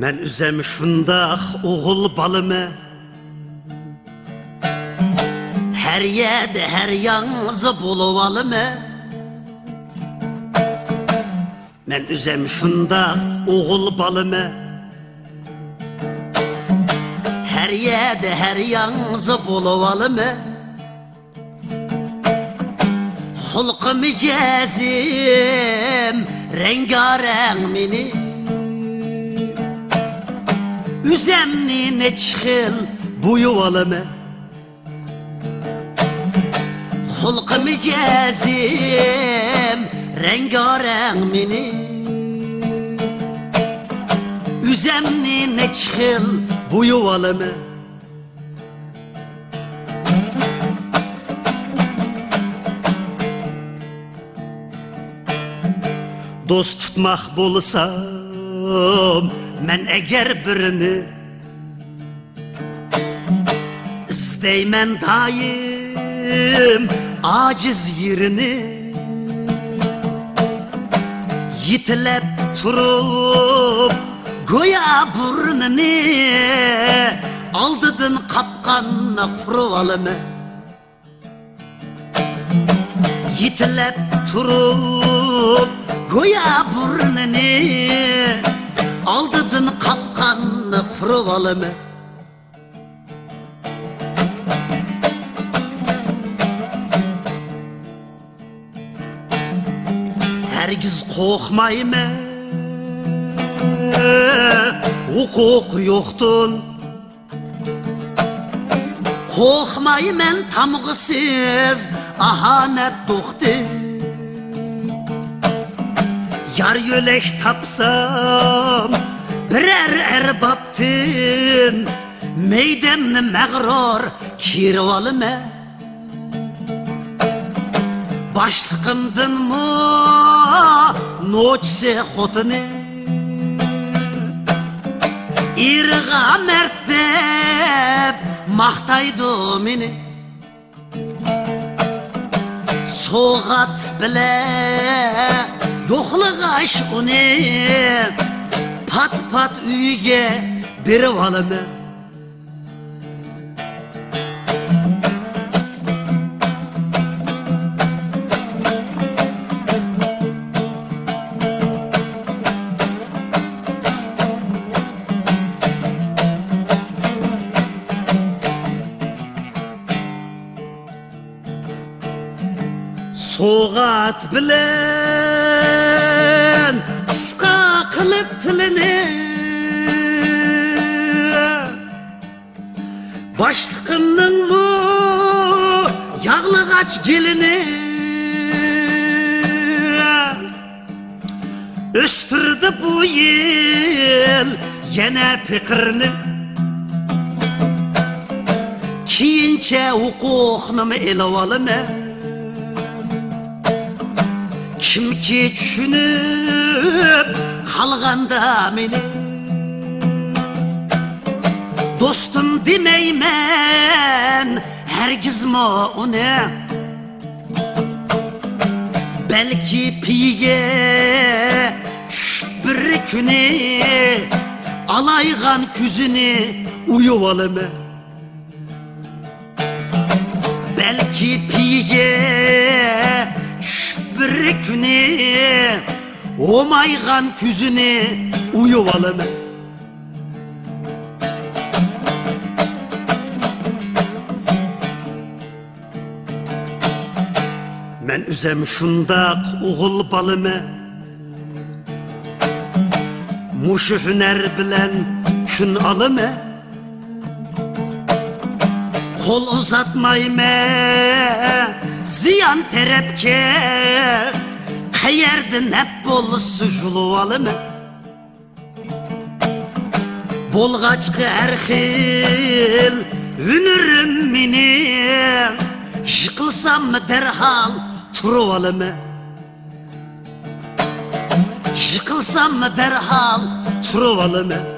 Men üzem şundaq oğul balımı, her yerde her yanızı buluvalımı. Men üzem şundaq oğul balımı, her yerde her yanızı buluvalımı. Hulkı micazim rengareng mini, üzemni ne çıkıl buyuvalımı. Hulkı micazim rengareng mini, üzemni ne çıkıl buyuvalımı. Dost tutmaq bolsam men eğer birini, İsteymen daim aciz yerini. Yitilep turup goya burnunu, aldıdın kapkanına kuruvalımı. Yitilep turup goya burnunu, aldıdın kapkanını kuruvalımı. Hergiz korkmayma, hukuk yoktun. Korkmayman tamgısız ahanet doktu. Yar yölek tapsam birer erbaptın, meydemni mağrur kirvalıma. Başlıkımdın mı noçse xotini, irga mertdep maqtaydı meni. Soğat bile yo'qlag'ash uni, pat pat uyga berib olaman. Soğat bilen qısqa qilib tilini, başlıkımның mu yağlıgaç gelini. Östürdü bu yıl yana fikrini, kiyinçe hukukunu elib olaman. Kimki düşünüp kalganda meni, dostum demeymen hergiz mi ona. Belki piye düşüp bir küni, alaygan küzünü uyup olaman. Belki piye düşüp bir küni, omaygan küzünü uyup olaman. Men üzem şundaq oğul balımı, muşu hüner bilen kün alımı. Kol uzatmayma ziyan terepke, qayerdin hep bolsu juluvalımı. Bolgaçkı her xil hünürüm meni, yıkılsam mı derhal turuvalımı. Yıkılsam mı derhal turuvalımı.